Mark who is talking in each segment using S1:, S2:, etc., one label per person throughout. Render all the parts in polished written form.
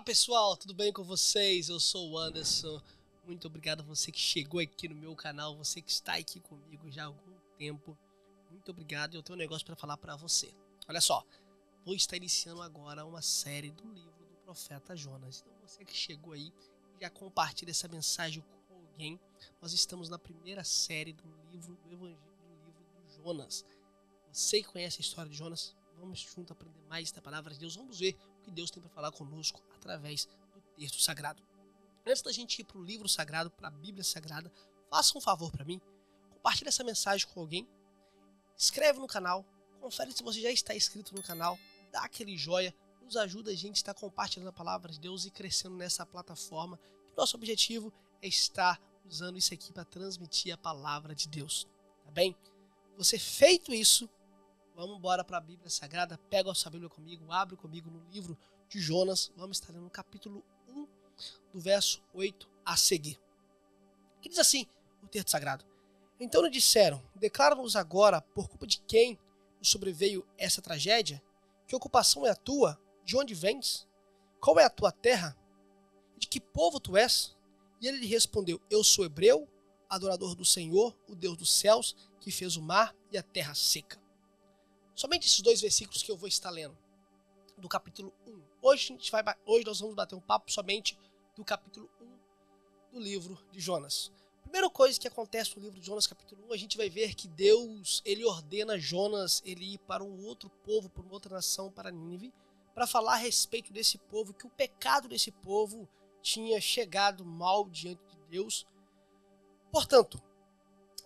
S1: Pessoal, tudo bem com vocês? Eu sou o Anderson. Muito obrigado a você que chegou aqui no meu canal, você que está aqui comigo já há algum tempo. Muito obrigado, eu tenho um negócio para falar para você. Olha só, vou estar iniciando agora uma série do livro do profeta Jonas. Então você que chegou aí, já compartilha essa mensagem com alguém. Nós estamos na primeira série do livro do Evangelho, do livro do Jonas. Você que conhece a história de Jonas, vamos juntos aprender mais da palavra de Deus. Vamos ver o que Deus tem para falar conosco através do texto sagrado. Antes da gente ir para o livro sagrado, para a Bíblia Sagrada, faça um favor para mim. Compartilhe essa mensagem com alguém. Inscreve no canal. Confere se você já está inscrito no canal. Dá aquele joia. Nos ajuda a gente a estar compartilhando a palavra de Deus e crescendo nessa plataforma. Nosso objetivo é estar usando isso aqui para transmitir a palavra de Deus. Tá bem? Você feito isso, vamos embora para a Bíblia Sagrada. Pega a sua Bíblia comigo, abre comigo no livro de Jonas. Vamos estar no capítulo 1, do verso 8 a seguir. Que diz assim o texto sagrado: Então lhe disseram: declara-nos agora por culpa de quem nos sobreveio essa tragédia? Que ocupação é a tua? De onde vens? Qual é a tua terra? De que povo tu és? E ele lhe respondeu: Eu sou hebreu, adorador do Senhor, o Deus dos céus, que fez o mar e a terra seca. Somente esses dois versículos que eu vou estar lendo, do capítulo 1. Hoje nós vamos bater um papo somente do capítulo 1 do livro de Jonas. Primeira coisa que acontece no livro de Jonas, capítulo 1, a gente vai ver que Deus, ele ordena Jonas ele ir para um outro povo, para uma outra nação, para Nínive, para falar a respeito desse povo, que o pecado desse povo tinha chegado mal diante de Deus. Portanto,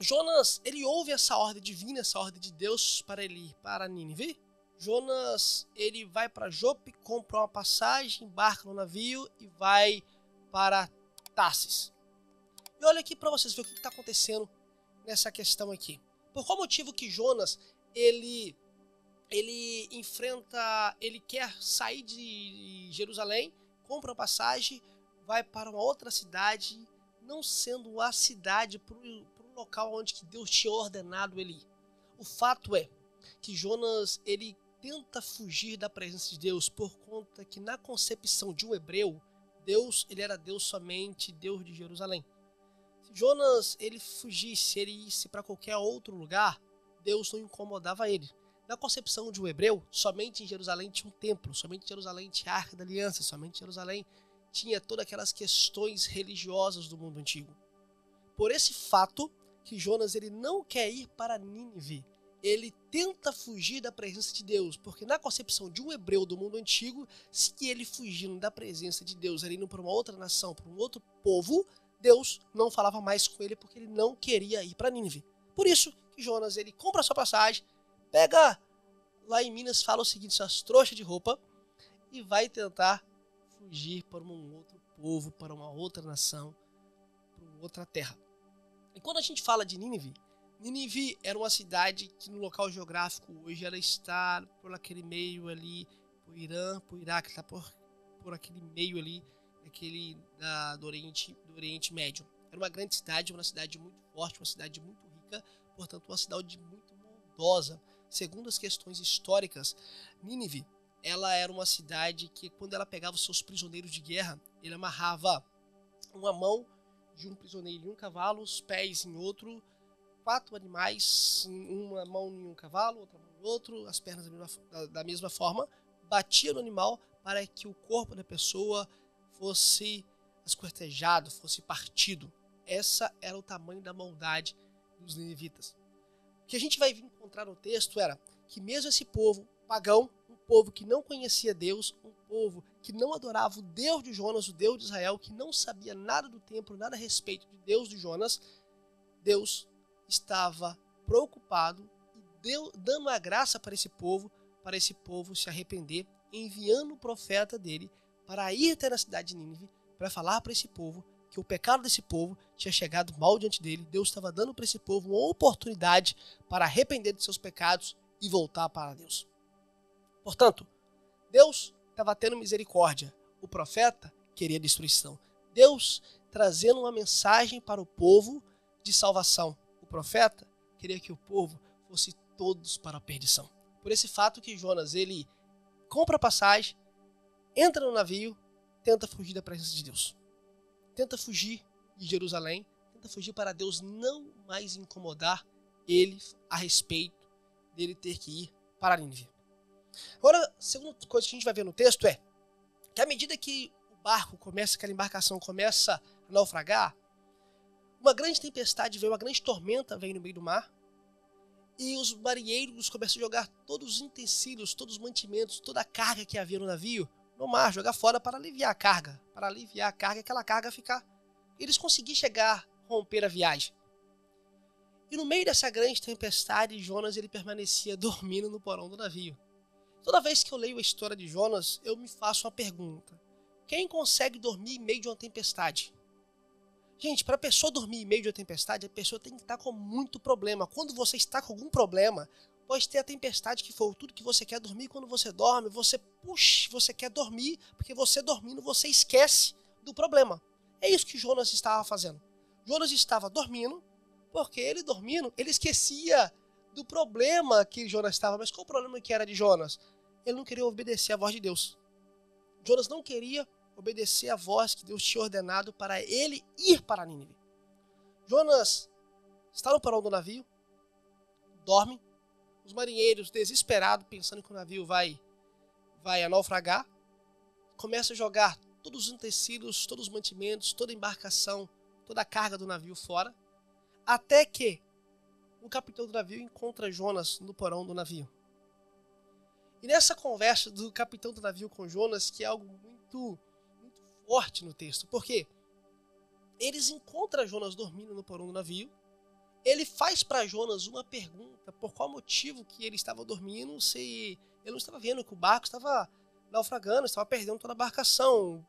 S1: Jonas, ele ouve essa ordem divina, essa ordem de Deus para ele ir para Nínive. Jonas, ele vai para Jope, compra uma passagem, embarca no navio e vai para Tarsis. E olha aqui para vocês verem o que está acontecendo nessa questão aqui. Por qual motivo que Jonas, ele quer sair de Jerusalém, compra uma passagem, vai para uma outra cidade, não sendo a cidade para o local onde que Deus tinha ordenado ele ir. O fato é que Jonas, ele tenta fugir da presença de Deus por conta que na concepção de um hebreu, Deus, ele era Deus somente, Deus de Jerusalém. Se Jonas, ele fugisse, ele isse para qualquer outro lugar, Deus não incomodava ele. Na concepção de um hebreu, somente em Jerusalém tinha um templo, somente em Jerusalém tinha a Arca da Aliança, somente em Jerusalém tinha todas aquelas questões religiosas do mundo antigo. Por esse fato que Jonas, ele não quer ir para Nínive, ele tenta fugir da presença de Deus, porque na concepção de um hebreu do mundo antigo, se ele fugindo da presença de Deus, ele indo para uma outra nação, para um outro povo, Deus não falava mais com ele porque ele não queria ir para Nínive. Por isso que Jonas, ele compra a sua passagem, pega lá em Minas, fala o seguinte, suas trouxas de roupa, e vai tentar fugir para um outro povo, para uma outra nação, para uma outra terra. E quando a gente fala de Nínive, Nínive era uma cidade que no local geográfico hoje ela está por aquele meio ali, por Irã, por Iraque, está por aquele meio ali, do Oriente Médio. Era uma grande cidade, uma cidade muito forte, uma cidade muito rica, portanto uma cidade muito bondosa. Segundo as questões históricas, Nínive, ela era uma cidade que quando ela pegava os seus prisioneiros de guerra, ele amarrava uma mão de um prisioneiro em um cavalo, os pés em outro, 4 animais, uma mão em um cavalo, outra mão em outro, as pernas da mesma forma, batia no animal para que o corpo da pessoa fosse esquartejado, fosse partido. Essa era o tamanho da maldade dos ninivitas. O que a gente vai encontrar no texto era que mesmo esse povo pagão, um povo que não conhecia Deus, um povo que não adorava o Deus de Jonas, o Deus de Israel, que não sabia nada do templo, nada a respeito de Deus de Jonas, Deus estava preocupado e dando a graça para esse povo se arrepender, enviando o profeta dele para ir até na cidade de Nínive, para falar para esse povo que o pecado desse povo tinha chegado mal diante dele. Deus estava dando para esse povo uma oportunidade para arrepender de seus pecados e voltar para Deus. Portanto, Deus estava tendo misericórdia. O profeta queria destruição. Deus trazendo uma mensagem para o povo de salvação. O profeta queria que o povo fosse todos para a perdição. Por esse fato que Jonas, ele compra a passagem, entra no navio, tenta fugir da presença de Deus. Tenta fugir de Jerusalém, tenta fugir para Deus não mais incomodar ele a respeito dele ter que ir para Nínive. Agora, a segunda coisa que a gente vai ver no texto é que à medida que o barco começa, aquela embarcação começa a naufragar, uma grande tempestade veio, uma grande tormenta veio no meio do mar, e os marinheiros começam a jogar todos os utensílios, todos os mantimentos, toda a carga que havia no navio no mar, jogar fora para aliviar a carga, e aquela carga ficar. Eles conseguiram chegar, romper a viagem. E no meio dessa grande tempestade, Jonas ele permanecia dormindo no porão do navio. Toda vez que eu leio a história de Jonas, eu me faço uma pergunta: quem consegue dormir em meio de uma tempestade? Gente, para a pessoa dormir em meio de uma tempestade, a pessoa tem que estar com muito problema. Quando você está com algum problema, pode ter a tempestade que for tudo que você quer dormir. Quando você dorme, você quer dormir, porque você dormindo, você esquece do problema. É isso que Jonas estava fazendo. Jonas estava dormindo, porque ele dormindo, ele esquecia do problema que Jonas estava. Mas qual o problema que era de Jonas? Ele não queria obedecer à voz de Deus. Jonas não queria obedecer a voz que Deus tinha ordenado para ele ir para Nínive. Jonas está no porão do navio, dorme. Os marinheiros, desesperados, pensando que o navio vai naufragar, começam a jogar todos os utensílios, todos os mantimentos, toda a embarcação, toda a carga do navio fora, até que o capitão do navio encontra Jonas no porão do navio. E nessa conversa do capitão do navio com Jonas, que é algo muito forte no texto, porque eles encontram Jonas dormindo no porão do navio, ele faz para Jonas uma pergunta, por qual motivo que ele estava dormindo, se ele não estava vendo que o barco estava naufragando, estava perdendo toda a embarcação.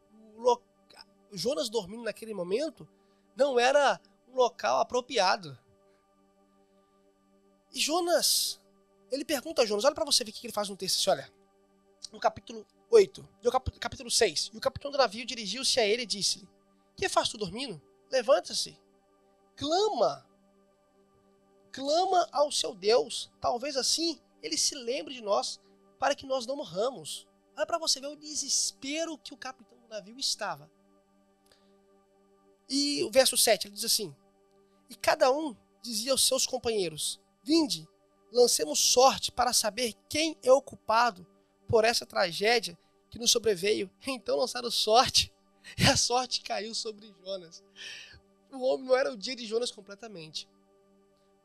S1: Jonas dormindo naquele momento não era um local apropriado. E Jonas, ele pergunta a Jonas, olha para você ver o que ele faz no texto, olha, no capítulo 8, capítulo 6, e o capitão do navio dirigiu-se a ele e disse-lhe: que faz tu dormindo? Levanta-se, clama ao seu Deus, talvez assim ele se lembre de nós, para que nós não morramos. Olha para você ver o desespero que o capitão do navio estava. E o verso 7, ele diz assim: e cada um dizia aos seus companheiros: vinde, lancemos sorte para saber quem é o culpado por essa tragédia que nos sobreveio. Então lançaram sorte, e a sorte caiu sobre Jonas. O homem não era o dia de Jonas completamente.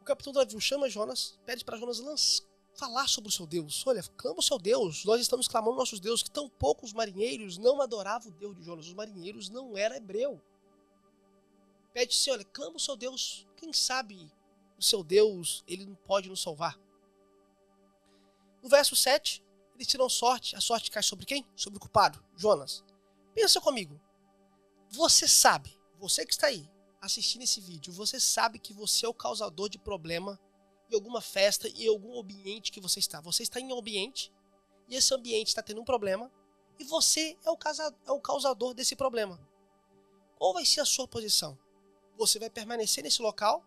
S1: O capitão do navio chama Jonas, pede para Jonas falar sobre o seu Deus. Olha, clama o seu Deus, nós estamos clamando nossos deuses, que tão poucos marinheiros não adoravam o Deus de Jonas. Os marinheiros não eram hebreus. Pede-se, olha, clama o seu Deus, quem sabe o seu Deus, ele não pode nos salvar. No verso 7, eles tiram sorte, a sorte cai sobre quem? Sobre o culpado, Jonas. Pensa comigo, você sabe, você que está aí assistindo esse vídeo, você sabe que você é o causador de problema em alguma festa, em algum ambiente que você está. Você está em um ambiente, e esse ambiente está tendo um problema, e você é o causador desse problema. Qual vai ser a sua posição? Você vai permanecer nesse local,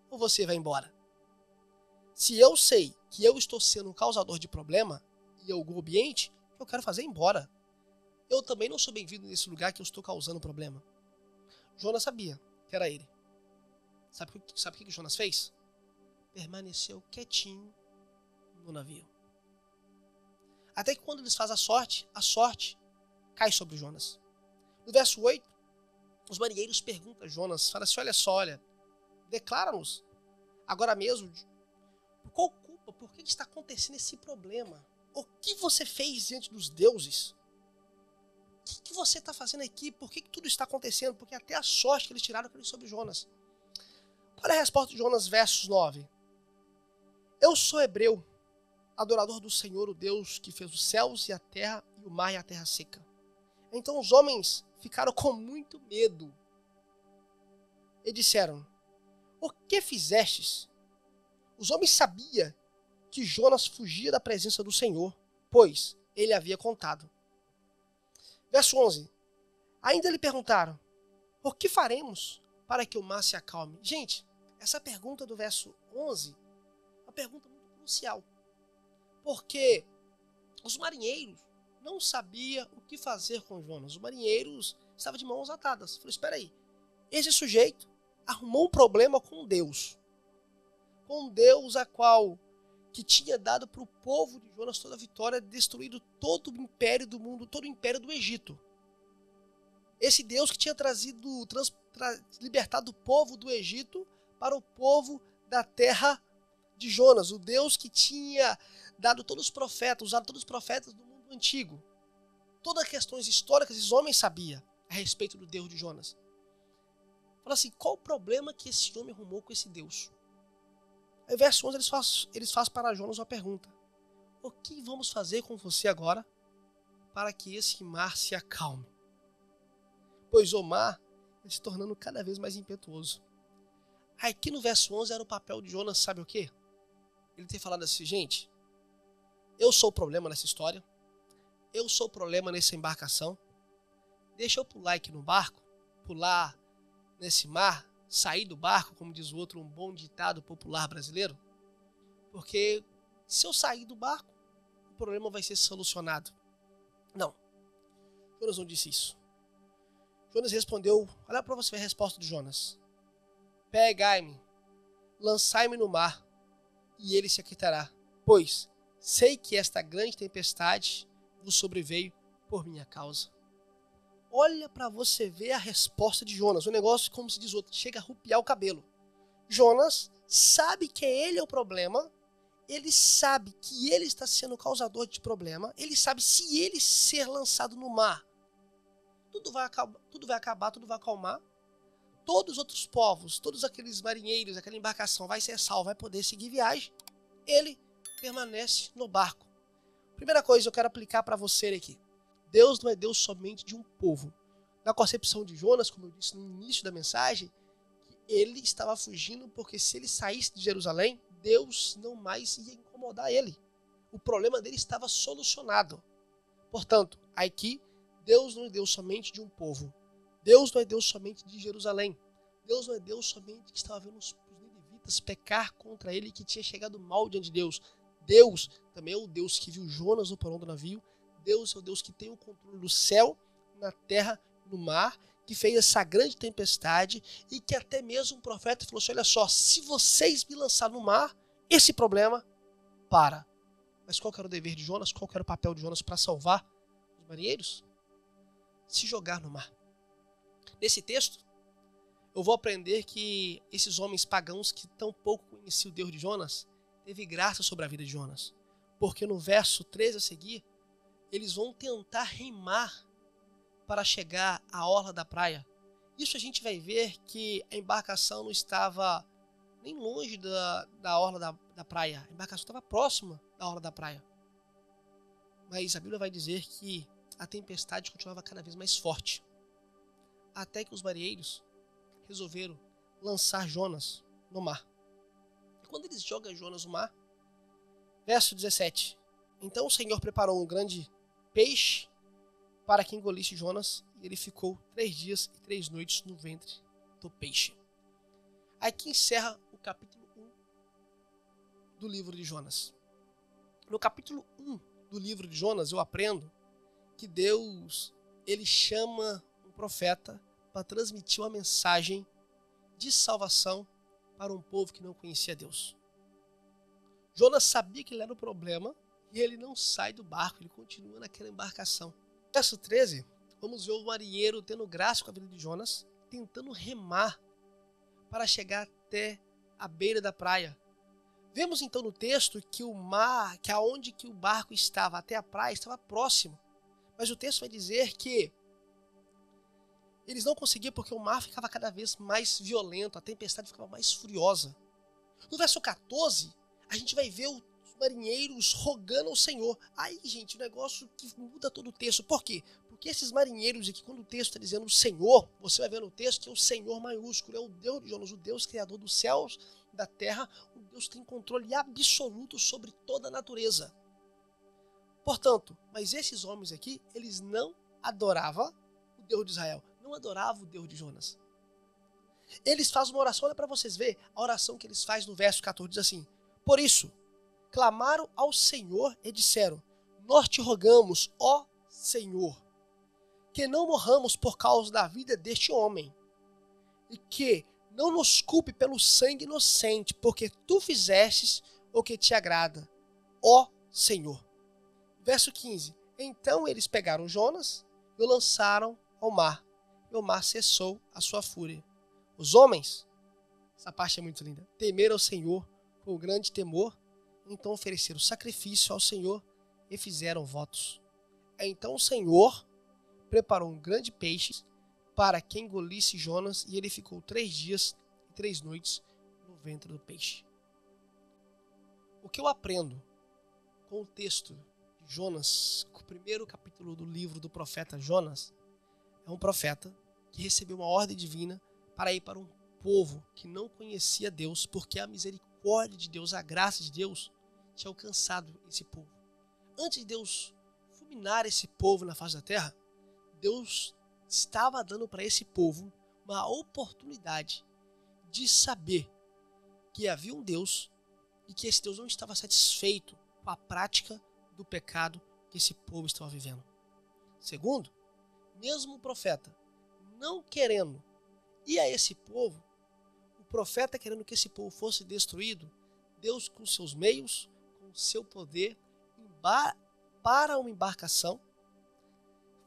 S1: ou você vai embora? Se eu sei que eu estou sendo um causador de problema em algum ambiente, eu quero fazer embora. Eu também não sou bem-vindo nesse lugar que eu estou causando problema. Jonas sabia que era ele. Sabe o que Jonas fez? Permaneceu quietinho no navio. Até que quando eles fazem a sorte cai sobre Jonas. No verso 8, os marinheiros perguntam a Jonas, falam assim, olha, declara-nos agora mesmo, por qual culpa, por que está acontecendo esse problema? O que você fez diante dos deuses? O que você está fazendo aqui? Por que tudo está acontecendo? Porque até a sorte que eles tiraram caiu sobre Jonas. Olha a resposta de Jonas, versos 9. Eu sou hebreu, adorador do Senhor, o Deus que fez os céus e a terra, e o mar e a terra seca. Então os homens ficaram com muito medo e disseram: o que fizestes? Os homens sabiam que Jonas fugia da presença do Senhor, pois ele havia contado. Verso 11. Ainda lhe perguntaram: o que faremos para que o mar se acalme? Gente, essa pergunta do verso 11 é uma pergunta muito crucial. Porque os marinheiros não sabia o que fazer com Jonas. Os marinheiros estavam de mãos atadas. Falei, espera aí, esse sujeito arrumou um problema com Deus a qual que tinha dado para o povo de Jonas toda a vitória, destruído todo o império do mundo, todo o império do Egito. Esse Deus que tinha libertado o povo do Egito para o povo da terra de Jonas. O Deus que tinha dado todos os profetas, usado todos os profetas do mundo antigo. Todas as questões históricas, os homens sabiam a respeito do Deus de Jonas. Fala assim, qual o problema que esse homem arrumou com esse Deus? Aí, verso 11, eles fazem para Jonas uma pergunta. O que vamos fazer com você agora para que esse mar se acalme? Pois o mar está se tornando cada vez mais impetuoso. Aqui no verso 11 era o papel de Jonas, sabe o quê? Ele tem falado assim, gente, eu sou o problema nessa história, eu sou o problema nessa embarcação, deixa eu pular aqui no barco, pular nesse mar, sair do barco, como diz o outro, um bom ditado popular brasileiro, porque se eu sair do barco, o problema vai ser solucionado. Não, Jonas não disse isso. Jonas respondeu, olha para você ver a resposta de Jonas. Pegai-me, lançai-me no mar, e ele se aquietará, pois sei que esta grande tempestade vos sobreveio por minha causa. Olha para você ver a resposta de Jonas. O negócio, como se diz outro, chega a arrupiar o cabelo. Jonas sabe que ele é o problema. Ele sabe que ele está sendo o causador de problema. Ele sabe se ele ser lançado no mar, tudo vai acabar, tudo vai acalmar. Todos os outros povos, todos aqueles marinheiros, aquela embarcação vai ser salva, vai poder seguir viagem. Ele permanece no barco. Primeira coisa que eu quero aplicar para você aqui. Deus não é Deus somente de um povo. Na concepção de Jonas, como eu disse no início da mensagem, ele estava fugindo porque se ele saísse de Jerusalém, Deus não mais ia incomodar ele. O problema dele estava solucionado. Portanto, aqui, Deus não é Deus somente de um povo. Deus não é Deus somente de Jerusalém. Deus não é Deus somente que estava vendo os ninivitas pecar contra ele, que tinha chegado mal diante de Deus. Deus também é o Deus que viu Jonas no porão do navio. Deus é o Deus que tem o controle do céu, na terra, no mar, que fez essa grande tempestade e que até mesmo um profeta falou assim, olha só, se vocês me lançarem no mar, esse problema para. Mas qual que era o dever de Jonas? Qual que era o papel de Jonas para salvar os marinheiros? Se jogar no mar. Nesse texto, eu vou aprender que esses homens pagãos que tão pouco conheciam o Deus de Jonas, teve graça sobre a vida de Jonas. Porque no verso 13 a seguir, eles vão tentar remar para chegar à orla da praia. Isso a gente vai ver que a embarcação não estava nem longe da orla da praia. A embarcação estava próxima da orla da praia. Mas a Bíblia vai dizer que a tempestade continuava cada vez mais forte. Até que os marinheiros resolveram lançar Jonas no mar. E quando eles jogam Jonas no mar, verso 17. Então o Senhor preparou um grande peixe para que engolisse Jonas, e ele ficou 3 dias e 3 noites no ventre do peixe. Aqui encerra o capítulo 1 do livro de Jonas. No capítulo 1 do livro de Jonas, eu aprendo que Deus, ele chama um profeta para transmitir uma mensagem de salvação para um povo que não conhecia Deus. Jonas sabia que ele era o problema e ele não sai do barco, ele continua naquela embarcação. Verso 13, vamos ver o marinheiro tendo graça com a vida de Jonas, tentando remar para chegar até a beira da praia. Vemos então no texto que o mar, que aonde que o barco estava até a praia, estava próximo. Mas o texto vai dizer que eles não conseguiam porque o mar ficava cada vez mais violento, a tempestade ficava mais furiosa. No verso 14, a gente vai ver os marinheiros rogando ao Senhor. Aí, gente, o negócio que muda todo o texto. Por quê? Porque esses marinheiros aqui, quando o texto está dizendo o Senhor, você vai ver no texto que é o Senhor maiúsculo, é o Deus de Jonas, o Deus criador dos céus, da terra, o Deus que tem controle absoluto sobre toda a natureza. Portanto, mas esses homens aqui, eles não adoravam o Deus de Israel, não adoravam o Deus de Jonas. Eles fazem uma oração, olha para vocês verem, a oração que eles fazem no verso 14 diz assim: por isso, clamaram ao Senhor e disseram: nós te rogamos, ó Senhor, que não morramos por causa da vida deste homem, e que não nos culpe pelo sangue inocente, porque tu fizestes o que te agrada, ó Senhor. Verso 15. Então eles pegaram Jonas e o lançaram ao mar, e o mar cessou a sua fúria. Os homens, essa parte é muito linda, temeram ao Senhor com grande temor, então ofereceram sacrifício ao Senhor e fizeram votos. Então o Senhor preparou um grande peixe para que engolisse Jonas, e ele ficou 3 dias e 3 noites no ventre do peixe. O que eu aprendo com o texto de Jonas, o primeiro capítulo do livro do profeta Jonas, é um profeta que recebeu uma ordem divina para ir para um povo que não conhecia Deus, porque a misericórdia de Deus, a graça de Deus, tinha alcançado esse povo. Antes de Deus fulminar esse povo na face da terra, Deus estava dando para esse povo uma oportunidade de saber que havia um Deus e que esse Deus não estava satisfeito com a prática do pecado que esse povo estava vivendo. Segundo, mesmo o profeta não querendo ir a esse povo, o profeta querendo que esse povo fosse destruído, Deus com seus meios, com seu poder, para uma embarcação,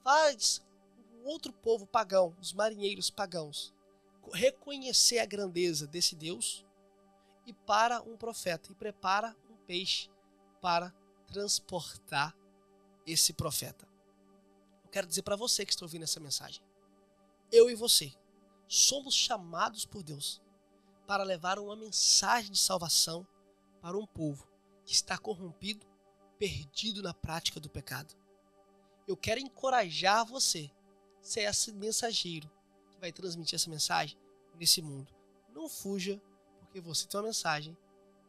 S1: faz um outro povo pagão, os marinheiros pagãos, reconhecer a grandeza desse Deus, e para um profeta, e prepara um peixe para transportar esse profeta. Eu quero dizer para você que está ouvindo essa mensagem, eu e você somos chamados por Deus para levar uma mensagem de salvação para um povo que está corrompido, perdido na prática do pecado. Eu quero encorajar você a ser esse mensageiro que vai transmitir essa mensagem nesse mundo. Não fuja, porque você tem uma mensagem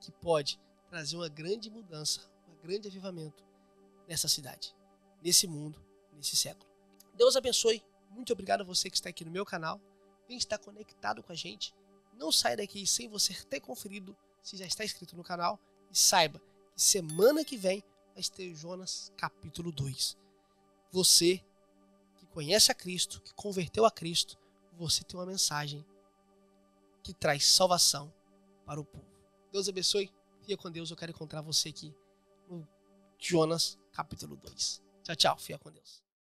S1: que pode trazer uma grande mudança, um grande avivamento nessa cidade, nesse mundo, nesse século. Deus abençoe. Muito obrigado a você que está aqui no meu canal. Vem estar conectado com a gente. Não saia daqui sem você ter conferido se já está inscrito no canal. E saiba que semana que vem vai ter Jonas capítulo 2. Você que conhece a Cristo, que converteu a Cristo, você tem uma mensagem que traz salvação para o povo. Deus abençoe. Fica com Deus. Eu quero encontrar você aqui no Jonas capítulo 2. Tchau, tchau. Fica com Deus.